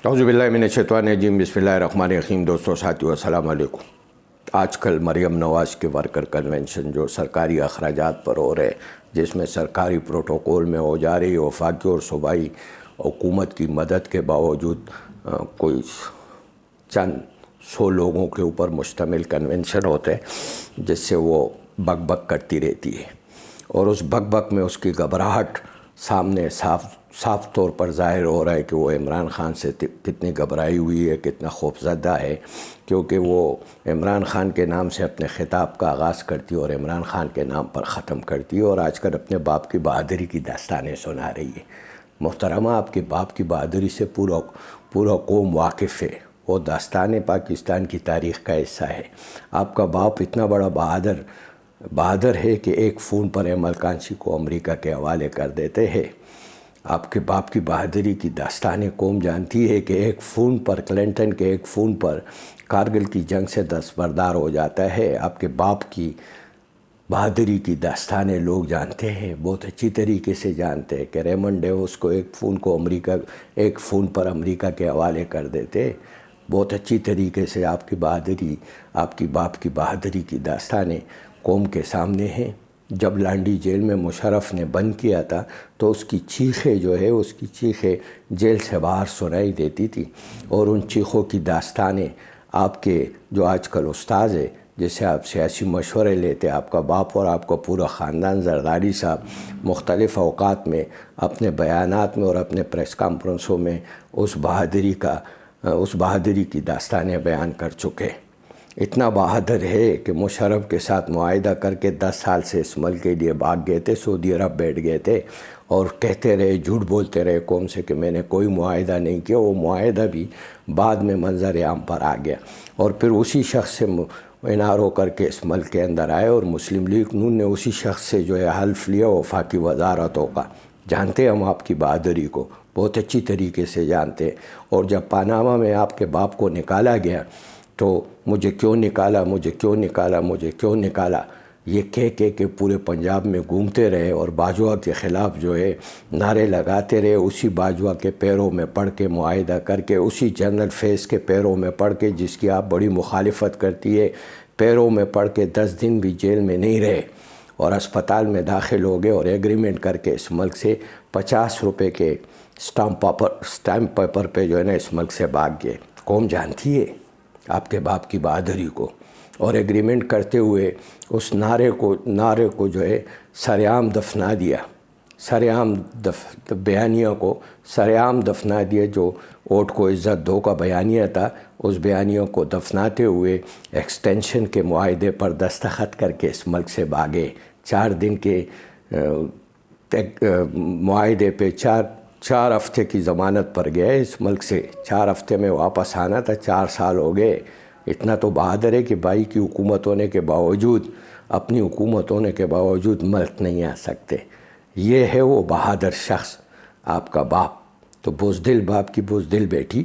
اعوذ باللہ من الشیطان الرجیم، بسم اللہ الرحمن الرحیم۔ دوستوں ساتھیو السلام علیکم۔ آج کل مریم نواز کے ورکر کنونشن جو سرکاری اخراجات پر ہو رہے، جس میں سرکاری پروٹوکول میں ہو جا رہی وفاقی اور صوبائی حکومت کی مدد کے باوجود کوئی چند 100 لوگوں کے اوپر مشتمل کنونشن ہوتے ہیں جس سے وہ بک بک کرتی رہتی ہے، اور اس بک بک میں اس کی گھبراہٹ سامنے صاف طور پر ظاہر ہو رہا ہے کہ وہ عمران خان سے کتنی گھبرائی ہوئی ہے، کتنا خوفزدہ ہے، کیونکہ وہ عمران خان کے نام سے اپنے خطاب کا آغاز کرتی اور عمران خان کے نام پر ختم کرتی اور آج کل اپنے باپ کی بہادری کی داستانیں سنا رہی ہے۔ محترمہ، آپ کے باپ کی بہادری سے پورا قوم واقف ہے، وہ داستان پاکستان کی تاریخ کا حصہ ہے۔ آپ کا باپ اتنا بڑا بہادر ہے کہ ایک فون پر احمد کانچی کو امریکہ کے حوالے کر دیتے ہیں۔ آپ کے باپ کی بہادری کی داستانیں قوم جانتی ہے کہ ایک فون پر، کلنٹن کے ایک فون پر کارگل کی جنگ سے دستبردار ہو جاتا ہے۔ آپ کے باپ کی بہادری کی داستانیں لوگ جانتے ہیں، بہت اچھی طریقے سے جانتے ہیں کہ ریمنڈ ڈیوس کو ایک فون پر امریکہ کے حوالے کر دیتے۔ بہت اچھی طریقے سے آپ کی باپ کی بہادری کی داستانیں قوم کے سامنے ہیں۔ جب لانڈی جیل میں مشرف نے بند کیا تھا تو اس کی چیخیں جیل سے باہر سنائی دیتی تھی، اور ان چیخوں کی داستانیں آپ کے جو آج کل استاذ ہے، جسے آپ سیاسی مشورے لیتے، آپ کا باپ اور آپ کا پورا خاندان، زرداری صاحب، مختلف اوقات میں اپنے بیانات میں اور اپنے پریس کانفرنسوں میں اس بہادری کی داستانیں بیان کر چکے۔ اتنا بہادر ہے کہ مشرف کے ساتھ معاہدہ کر کے 10 سال سے اس ملک کے لیے بھاگ گئے تھے، سعودی عرب بیٹھ گئے تھے، اور کہتے رہے، جھوٹ بولتے رہے قوم سے کہ میں نے کوئی معاہدہ نہیں کیا۔ وہ معاہدہ بھی بعد میں منظر عام پر آ گیا، اور پھر اسی شخص سے انارو کر کے اس ملک کے اندر آئے، اور مسلم لیگ نون نے اسی شخص سے حلف لیا وفاقی وزارتوں کا۔ جانتے ہم آپ کی بہادری کو، بہت اچھی طریقے سے جانتے۔ اور جب پاناما میں آپ کے باپ کو نکالا گیا تو مجھے کیوں نکالا یہ کہہ کے پورے پنجاب میں گھومتے رہے، اور باجوہ کے خلاف نعرے لگاتے رہے، اسی باجوہ کے پیروں میں پڑھ کے معاہدہ کر کے، اسی جنرل فیس کے پیروں میں پڑھ کے، جس کی آپ بڑی مخالفت کرتی ہے، پیروں میں پڑھ کے 10 دن بھی جیل میں نہیں رہے، اور اسپتال میں داخل ہو گئے، اور ایگریمنٹ کر کے اس ملک سے 50 روپے کے سٹامپ پیپر پہ اس ملک سے بھاگ گئے۔ قوم جانتی ہے آپ کے باپ کی بہادری کو، اور ایگریمنٹ کرتے ہوئے اس نعرے کو سرعام دفنا دیا، بیانیہ کو سرعام دفنا دیا، جو ووٹ کو عزت دو کا بیانیہ تھا، اس بیانیہ کو دفناتے ہوئے ایکسٹینشن کے معاہدے پر دستخط کر کے اس ملک سے بھاگے۔ 4 دن کے معاہدے پہ 4 ہفتے کی ضمانت پر گیا اس ملک سے، 4 ہفتے میں واپس آنا تھا، 4 سال ہو گئے۔ اتنا تو بہادر ہے کہ بھائی کی حکومت ہونے کے باوجود، اپنی حکومت ہونے کے باوجود ملک نہیں آ سکتے۔ یہ ہے وہ بہادر شخص، آپ کا باپ۔ تو بزدل باپ کی بزدل بیٹی،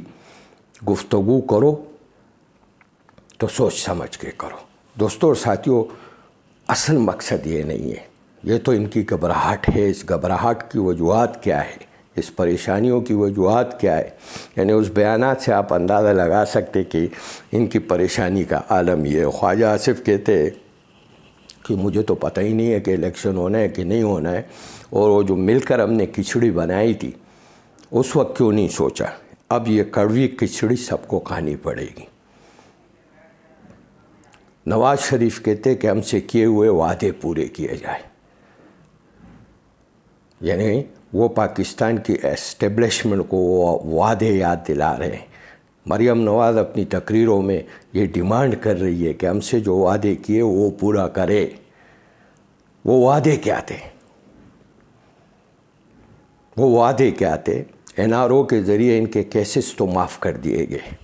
گفتگو کرو تو سوچ سمجھ کے کرو۔ دوستوں اور ساتھیوں، اصل مقصد یہ نہیں ہے، یہ تو ان کی گھبراہٹ ہے۔ اس گھبراہٹ کی وجوہات کیا ہے، اس پریشانیوں کی وجوہات کیا ہے، یعنی اس بیانات سے آپ اندازہ لگا سکتے کہ ان کی پریشانی کا عالم یہ ہے۔ خواجہ آصف کہتے ہیں کہ مجھے تو پتہ ہی نہیں ہے کہ الیکشن ہونا ہے کہ نہیں ہونا ہے، اور وہ جو مل کر ہم نے کھچڑی بنائی تھی اس وقت کیوں نہیں سوچا، اب یہ کڑوی کھچڑی سب کو کھانی پڑے گی۔ نواز شریف کہتے کہ ہم سے کیے ہوئے وعدے پورے کیے جائیں، یعنی وہ پاکستان کی اسٹیبلشمنٹ کو وہ وعدے یاد دلا رہے ہیں۔ مریم نواز اپنی تقریروں میں یہ ڈیمانڈ کر رہی ہے کہ ہم سے جو وعدے کیے وہ پورا کرے۔ وہ وعدے کیا تھے؟ NRO کے ذریعے ان کے کیسز تو معاف کر دیے گئے،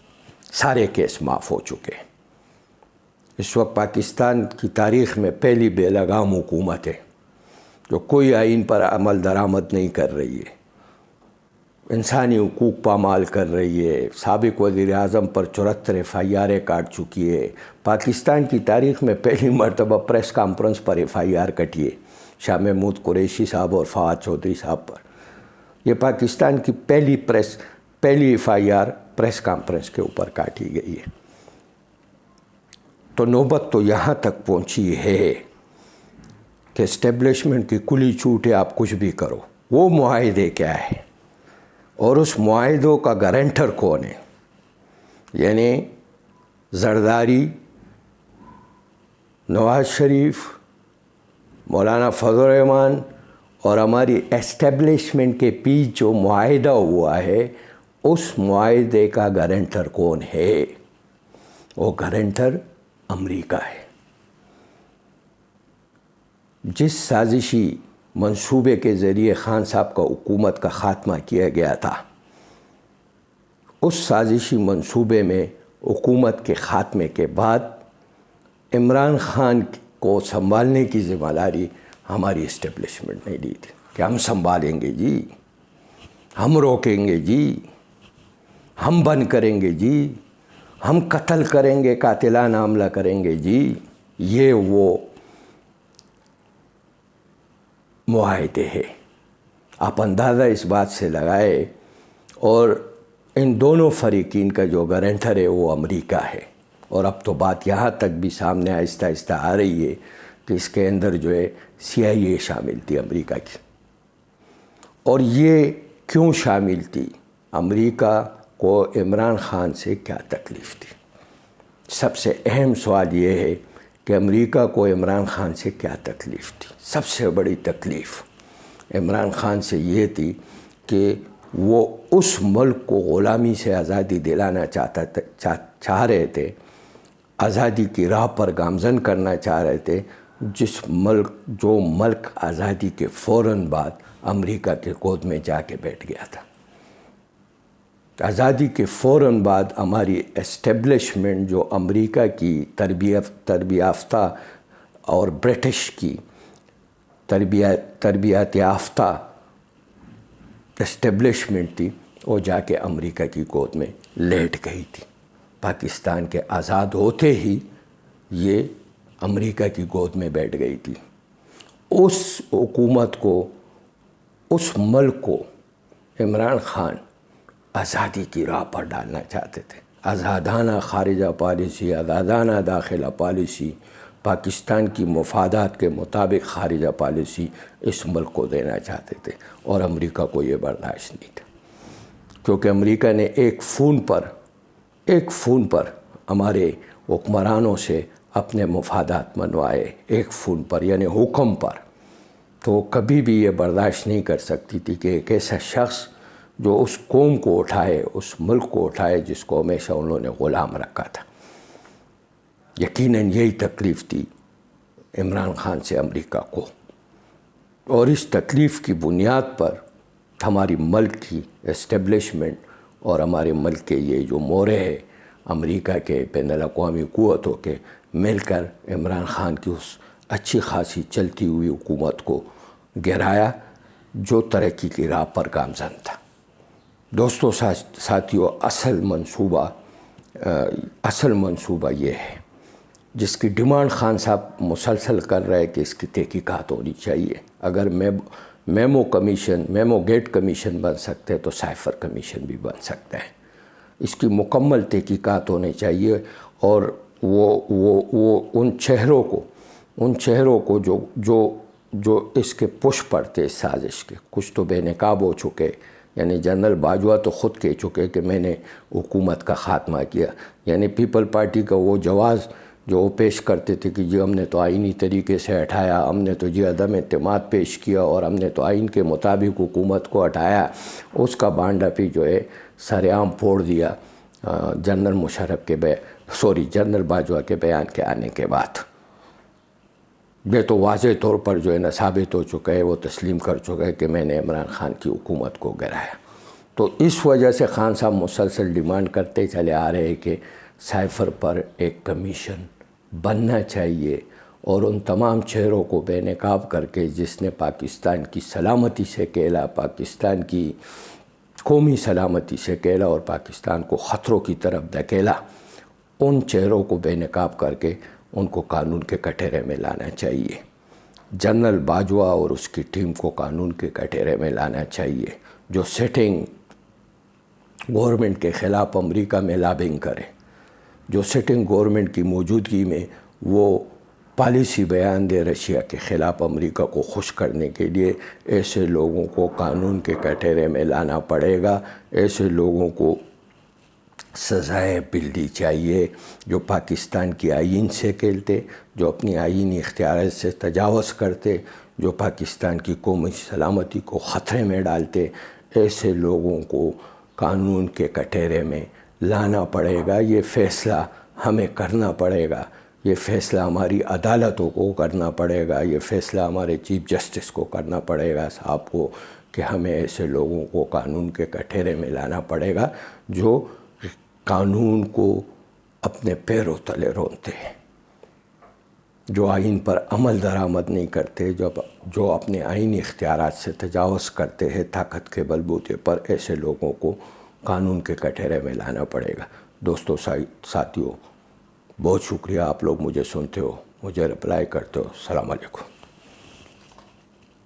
سارے کیس معاف ہو چکے۔ اس وقت پاکستان کی تاریخ میں پہلی بے لگام حکومت ہے جو کوئی آئین پر عمل درآمد نہیں کر رہی ہے، انسانی حقوق پامال کر رہی ہے، سابق وزیر اعظم پر 74 FIR کاٹ چکی ہے۔ پاکستان کی تاریخ میں پہلی مرتبہ پریس کانفرنس پر FIR کٹی ہے، شاہ محمود قریشی صاحب اور فواد چودھری صاحب پر۔ یہ پاکستان کی پہلی FIR پریس کانفرنس کے اوپر کاٹی گئی ہے۔ تو نوبت تو یہاں تک پہنچی ہے کہ اسٹیبلشمنٹ کی کلی چوٹے آپ کچھ بھی کرو، وہ معاہدے کیا ہے اور اس معاہدوں کا گارنٹر کون ہے؟ یعنی زرداری، نواز شریف، مولانا فضل الرحمان اور ہماری اسٹیبلشمنٹ کے بیچ جو معاہدہ ہوا ہے اس معاہدے کا گارنٹر کون ہے؟ وہ گارنٹر امریکہ ہے۔ جس سازشی منصوبے کے ذریعے خان صاحب کا حکومت کا خاتمہ کیا گیا تھا، اس سازشی منصوبے میں حکومت کے خاتمے کے بعد عمران خان کو سنبھالنے کی ذمہ داری ہماری اسٹیبلشمنٹ نے لی تھی کہ ہم سنبھالیں گے جی، ہم روکیں گے جی، ہم بند کریں گے جی، ہم قتل کریں گے، قاتلانہ حملہ کریں گے جی۔ یہ وہ معاہدے ہے۔ آپ اندازہ اس بات سے لگائے، اور ان دونوں فریقین کا جو گارنٹر ہے وہ امریکہ ہے۔ اور اب تو بات یہاں تک بھی سامنے آہستہ آہستہ آ رہی ہے کہ اس کے اندر جو ہے CIA شامل تھی امریکہ کی۔ اور یہ کیوں شامل تھی؟ امریکہ کو عمران خان سے کیا تکلیف تھی؟ سب سے اہم سوال یہ ہے کہ امریکہ کو عمران خان سے کیا تکلیف تھی؟ سب سے بڑی تکلیف عمران خان سے یہ تھی کہ وہ اس ملک کو غلامی سے آزادی دلانا چاہ رہے تھے، آزادی کی راہ پر گامزن کرنا چاہ رہے تھے، جو ملک آزادی کے فوراً بعد امریکہ کے گود میں جا کے بیٹھ گیا تھا۔ آزادی کے فوراً بعد ہماری اسٹیبلشمنٹ جو امریکہ کی تربیت یافتہ اور برٹش کی تربیت یافتہ اسٹیبلشمنٹ تھی، وہ جا کے امریکہ کی گود میں لیٹ گئی تھی۔ پاکستان کے آزاد ہوتے ہی یہ امریکہ کی گود میں بیٹھ گئی تھی۔ اس حکومت کو، اس ملک کو عمران خان آزادی کی راہ پر ڈالنا چاہتے تھے۔ آزادانہ خارجہ پالیسی، آزادانہ داخلہ پالیسی، پاکستان کی مفادات کے مطابق خارجہ پالیسی اس ملک کو دینا چاہتے تھے، اور امریکہ کو یہ برداشت نہیں تھا، کیونکہ امریکہ نے ایک فون پر ہمارے حکمرانوں سے اپنے مفادات منوائے، ایک فون پر یعنی حکم پر۔ تو وہ کبھی بھی یہ برداشت نہیں کر سکتی تھی کہ ایک ایسا شخص جو اس قوم کو اٹھائے، اس ملک کو اٹھائے جس کو ہمیشہ انہوں نے غلام رکھا تھا۔ یقیناً یہی تکلیف تھی عمران خان سے امریکہ کو، اور اس تکلیف کی بنیاد پر ہماری ملک کی اسٹیبلشمنٹ اور ہمارے ملک کے یہ جو مورے ہے امریکہ کے بین الاقوامی قوتوں کے مل کر عمران خان کی اس اچھی خاصی چلتی ہوئی حکومت کو گرایا جو ترقی کی راہ پر گامزن تھا۔ دوستو ساتھیو، اصل منصوبہ یہ ہے جس کی ڈیمانڈ خان صاحب مسلسل کر رہے کہ اس کی تحقیقات ہونی چاہیے۔ اگر میمو گیٹ کمیشن بن سکتے تو سائفر کمیشن بھی بن سکتا ہے۔ اس کی مکمل تحقیقات ہونی چاہیے، اور وہ ان چہروں کو جو اس کے پش پڑتے اس سازش کے، کچھ تو بے نقاب ہو چکے، یعنی جنرل باجوہ تو خود کہہ چکے کہ میں نے حکومت کا خاتمہ کیا، یعنی پیپل پارٹی کا وہ جواز جو وہ پیش کرتے تھے کہ جی ہم نے تو آئینی طریقے سے ہٹایا، ہم نے تو جی عدم اعتماد پیش کیا اور ہم نے تو آئین کے مطابق حکومت کو ہٹایا، اس کا بانڈا بھی جو ہے سر عام پھوڑ دیا جنرل باجوہ کے بیان کے آنے کے بعد۔ یہ تو واضح طور پر جو ہے نا ثابت ہو چکا ہے، وہ تسلیم کر چکا ہے کہ میں نے عمران خان کی حکومت کو گرایا۔ تو اس وجہ سے خان صاحب مسلسل ڈیمانڈ کرتے چلے آ رہے ہیں کہ سائفر پر ایک کمیشن بننا چاہیے، اور ان تمام چہروں کو بے نقاب کر کے جس نے پاکستان کی سلامتی سے کھیلا، پاکستان کی قومی سلامتی سے کھیلا اور پاکستان کو خطروں کی طرف دھکیلا، ان چہروں کو بے نقاب کر کے ان کو قانون کے کٹہرے میں لانا چاہیے۔ جنرل باجوہ اور اس کی ٹیم کو قانون کے کٹہرے میں لانا چاہیے۔ جو سٹنگ گورنمنٹ کے خلاف امریکہ میں لابنگ کریں، جو سٹنگ گورنمنٹ کی موجودگی میں وہ پالیسی بیان دے رشیا کے خلاف امریکہ کو خوش کرنے کے لیے، ایسے لوگوں کو قانون کے کٹہرے میں لانا پڑے گا۔ ایسے لوگوں کو سزائیں ملنی چاہیے جو پاکستان کی آئین سے کھیلتے، جو اپنی آئینی اختیارات سے تجاوز کرتے، جو پاکستان کی قومی سلامتی کو خطرے میں ڈالتے۔ ایسے لوگوں کو قانون کے کٹہرے میں لانا پڑے گا۔ یہ فیصلہ ہمیں کرنا پڑے گا، یہ فیصلہ ہماری عدالتوں کو کرنا پڑے گا، یہ فیصلہ ہمارے چیف جسٹس کو کرنا پڑے گا صاحب کو، کہ ہمیں ایسے لوگوں کو قانون کے کٹہرے میں لانا پڑے گا جو قانون کو اپنے پیروں تلے رونتے ہیں، جو آئین پر عمل درآمد نہیں کرتے، جو اپنے آئینی اختیارات سے تجاوز کرتے ہیں طاقت کے بل بوتے پر۔ ایسے لوگوں کو قانون کے کٹہرے میں لانا پڑے گا۔ دوستو، ساتھیوں، بہت شکریہ، آپ لوگ مجھے سنتے ہو، مجھے رپلائی کرتے ہو۔ السلام علیکم۔